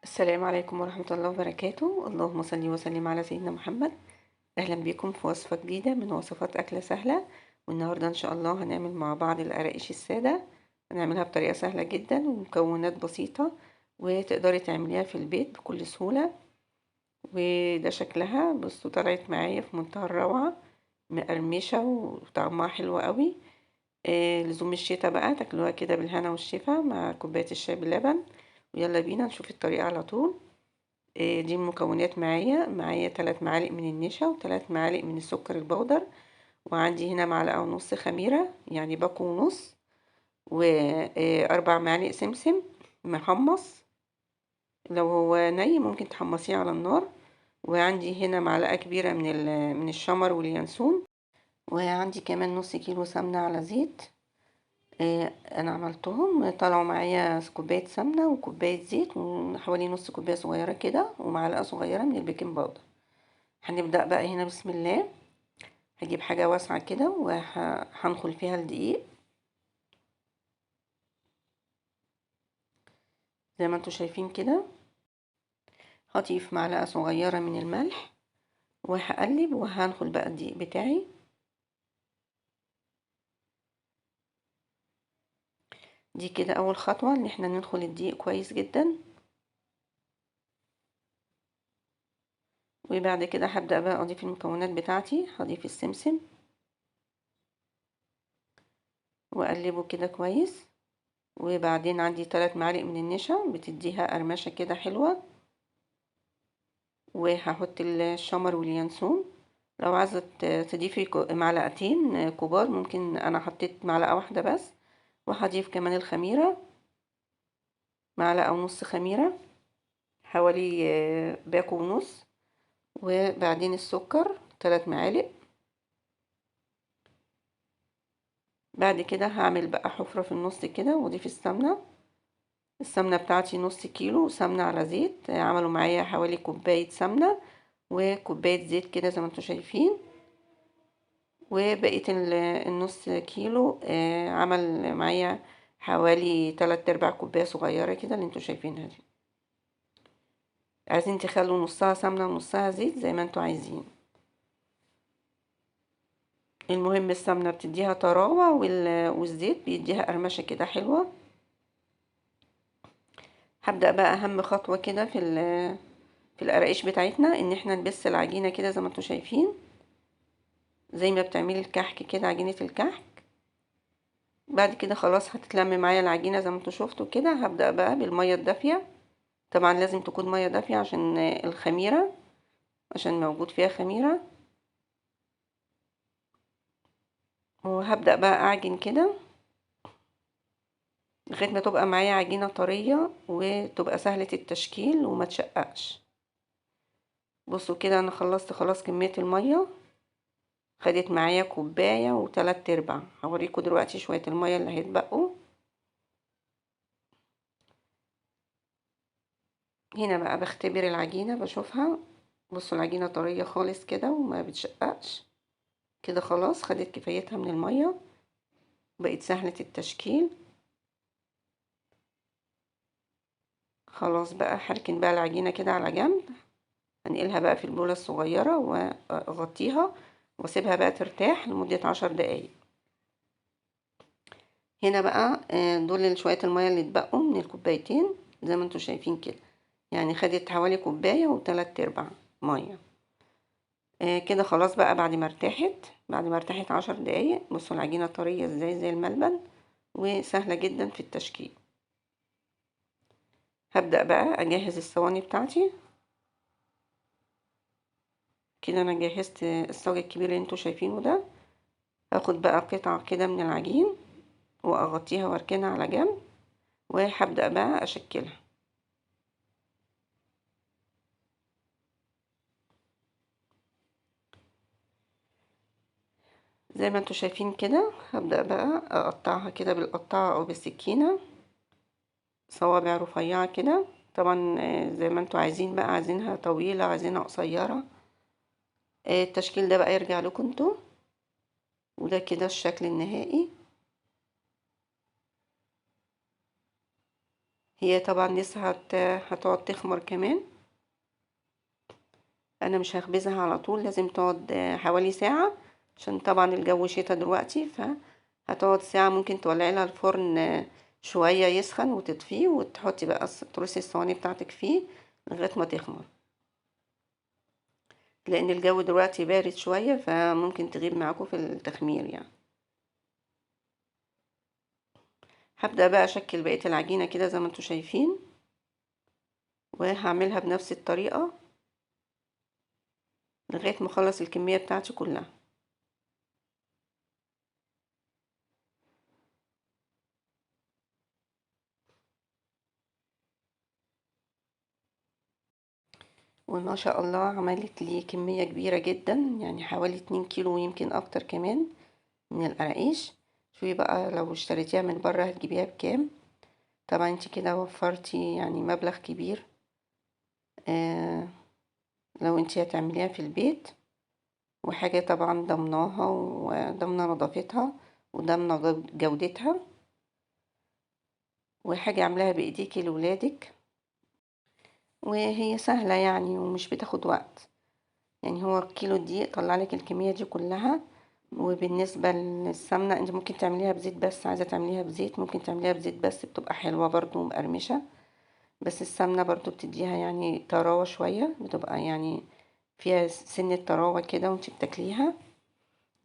السلام عليكم ورحمة الله وبركاته. اللهم صل وسلم على سيدنا محمد. أهلا بكم في وصفة جديدة من وصفات أكلة سهلة. والنهاردة إن شاء الله هنعمل مع بعض القراقيش السادة. هنعملها بطريقة سهلة جدا ومكونات بسيطة، وتقدري تعمليها في البيت بكل سهولة. وده شكلها، بصوا طلعت معايا في منتهى الروعة، مقرمشة وطعمها حلو قوي. لزوم الشتا بقى تاكلوها كده بالهنا والشفا مع كوباية الشاي باللبن. ويلا بينا نشوف الطريقة على طول. دي المكونات معايا 3 معالق من النشا و3 معالق من السكر البودر، وعندي هنا معلقة ونص خميرة يعني باكو ونص، و4 معالق سمسم محمص، لو هو ني ممكن تحمصيه على النار. وعندي هنا معلقة كبيرة من الشمر واليانسون، وعندي كمان نص كيلو سمنة على زيت. انا عملتهم طلعوا معايا كوبايه سمنه وكوبايه زيت وحوالي نص كوبايه صغيره كده ومعلقه صغيره من البيكنج باودر. هنبدا بقى هنا بسم الله. هجيب حاجه واسعه كده وهنخل فيها الدقيق زي ما انتوا شايفين كده. هضيف معلقه صغيره من الملح وهقلب وهنخل بقى الدقيق بتاعي. دي كده اول خطوه ان احنا ندخل الدقيق كويس جدا. وبعد كده هبدا بقى اضيف المكونات بتاعتي. هضيف السمسم واقلبه كده كويس. وبعدين عندي 3 معالق من النشا بتديها قرمشة كده حلوة. وهحط الشمر واليانسون. لو عايزة تضيفي معلقتين كبار ممكن، انا حطيت معلقة واحدة بس. وهضيف كمان الخميرة، معلقة ونص خميرة، حوالي باكو ونص. وبعدين السكر 3 معالق. بعد كده هعمل بقى حفرة في النص كده واضيف السمنة بتاعتي نص كيلو سمنة على زيت، عملوا معايا حوالي كوباية سمنة وكوباية زيت كده زي ما انتوا شايفين. وبقية النص كيلو عمل معايا حوالي 3/4 كوباية صغيرة كده اللي انتوا شايفينها دي. عايزين تخلوا نصها سمنة ونصها زيت زي ما انتوا عايزين. المهم السمنة بتديها طراوة والزيت بيديها قرمشة كده حلوة. هبدأ بقى اهم خطوة كده في القراقيش بتاعتنا ان احنا نبس العجينة كده زي ما انتوا شايفين، زي ما بتعملي الكحك كده، عجينة الكحك. بعد كده خلاص هتتلم معايا العجينة زي ما انتوا شفتوا كده. هبدأ بقى بالمية الدافية. طبعا لازم تكون مية دافية عشان الخميرة، عشان موجود فيها خميرة. وهبدأ بقى اعجن كده لغاية ما تبقى معايا عجينة طرية وتبقى سهلة التشكيل وما تشققش. بصوا كده انا خلصت خلاص كمية المية. خدت معايا كوباية و3/4. هوريكم دلوقتي شوية المية اللي هيتبقوا. هنا بقى بختبر العجينة بشوفها. بصوا العجينة طرية خالص كده وما بتشققش كده. خلاص خدت كفايتها من المية، بقت سهلة التشكيل. خلاص بقى هركن بقى العجينة كده على جنب. هنقلها بقى في البولة الصغيرة واغطيها واسيبها بقى ترتاح لمدة 10 دقايق. هنا بقى دول شوية المية اللي اتبقوا من الكوبايتين زي ما انتوا شايفين كده. يعني خدت حوالي كوباية و3/4 مية. كده خلاص بقى بعد ما ارتاحت 10 دقايق. بصوا العجينة طرية ازاي زي الملبن وسهلة جدا في التشكيل. هبدأ بقى اجهز الصواني بتاعتي. كده انا جهزت الصاج الكبير اللي انتوا شايفينه ده. هاخد بقى قطعة كده من العجين واغطيها واركنها على جنب. وهبدأ بقى اشكلها زي ما انتوا شايفين كده. هبدأ بقى اقطعها كده بالقطاعة او بالسكينة صوابع رفيعة كده. طبعا زي ما انتوا عايزين بقى، عايزينها طويلة عايزينها قصيرة. التشكيل ده بقى يرجع لكم انتوا. وده كده الشكل النهائي. هي طبعا لسه هتقعد تخمر كمان. انا مش هخبزها على طول، لازم تقعد حوالي ساعة، عشان طبعا الجو شتا دلوقتي، فهتقعد ساعة. ممكن تولعي لها الفرن شوية يسخن وتطفيه، وتحطي بقى ترصي الصواني بتاعتك فيه لغاية ما تخمر، لان الجو دلوقتي بارد شوية فممكن تغيب معاكم في التخمير يعني. هبدأ بقى اشكل بقية العجينة كده زي ما انتوا شايفين، وهعملها بنفس الطريقة لغاية ما اخلص الكمية بتاعتي كلها. وما شاء الله عملت لي كمية كبيرة جدا، يعني حوالي 2 كيلو ويمكن اكتر كمان من القراقيش. شوفي بقى لو اشتريتيها من بره هتجيبيها بكام. طبعا انت كده وفرتي يعني مبلغ كبير. آه لو انت هتعمليها في البيت، وحاجة طبعا ضمناها وضمنة نظافتها وضمنة جودتها، وحاجة عاملاها بايديكي لولادك، وهي سهلة يعني ومش بتاخد وقت. يعني هو كيلو دقيق طلع لك الكمية دي كلها. وبالنسبة للسمنة انت ممكن تعمليها بزيت، بس عايزة تعمليها بزيت ممكن تعمليها بزيت بس، بتبقى حلوة برضو ومقرمشة. بس السمنة برضو بتديها يعني طراوة شوية، بتبقى يعني فيها سنة طراوة كده وانت بتاكليها.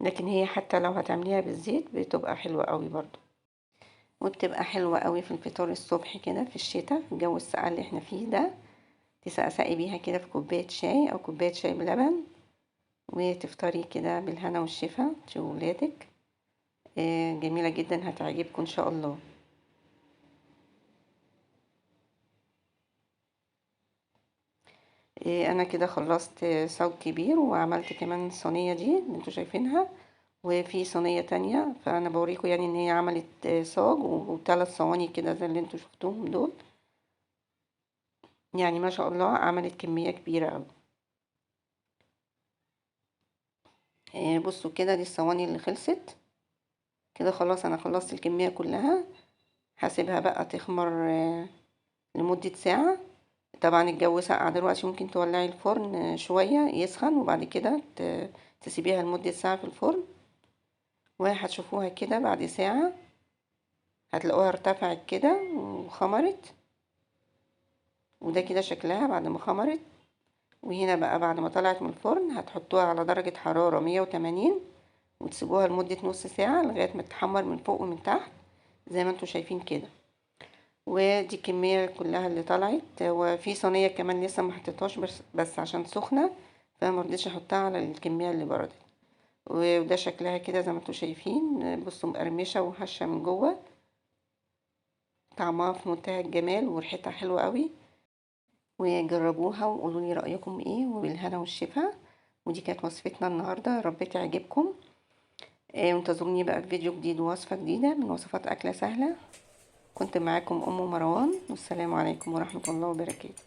لكن هي حتى لو هتعمليها بالزيت بتبقى حلوة قوي برضو، وبتبقى حلوة قوي في الفطار الصبح كده في الشتاء، في الجو الساقع اللي احنا فيه ده. تسقسقي بيها كده في كوباية شاي او كوباية شاي بلبن، وتفطري كده بالهنا والشفا انتي وولادك. جميلة جدا هتعجبكم ان شاء الله. انا كده خلصت صاج كبير، وعملت كمان الصينية دي اللي انتوا شايفينها، وفي صينية تانية. فانا بوريكم يعني ان هي عملت صاج وثلاث صواني كده زي اللي انتوا شفتوهم دول. يعني ما شاء الله عملت كمية كبيرة اوي. بصوا كده دي الصواني اللي خلصت كده خلاص. انا خلصت الكمية كلها. هسيبها بقى تخمر لمدة ساعة. طبعا الجو ساقع دلوقتي، ممكن تولعي الفرن شوية يسخن، وبعد كده تسيبيها لمدة ساعة في الفرن، وهتشوفوها كده بعد ساعة هتلاقوها ارتفعت كده وخمرت. وده كده شكلها بعد ما خمرت. وهنا بقى بعد ما طلعت من الفرن هتحطوها على درجة حرارة 180، وتسيبوها لمدة نص ساعة لغاية ما تتحمر من فوق ومن تحت زي ما انتوا شايفين كده. ودي الكمية كلها اللي طلعت. وفي صينية كمان لسه ما حطيتهاش، بس عشان سخنة فما رضيتش احطها على الكمية اللي بردت. وده شكلها كده زي ما انتوا شايفين، بصوا مقرمشة وهشة من جوه. طعمها في منتهى الجمال وريحتها حلوة قوي. وجربوها وقولوا لي رأيكم ايه، وبالهنا والشفا. ودي كانت وصفتنا النهاردة، يا رب تعجبكم. وانتظروني بقى في فيديو جديد ووصفة جديدة من وصفات أكلة سهلة. كنت معاكم أم مروان، والسلام عليكم ورحمة الله وبركاته.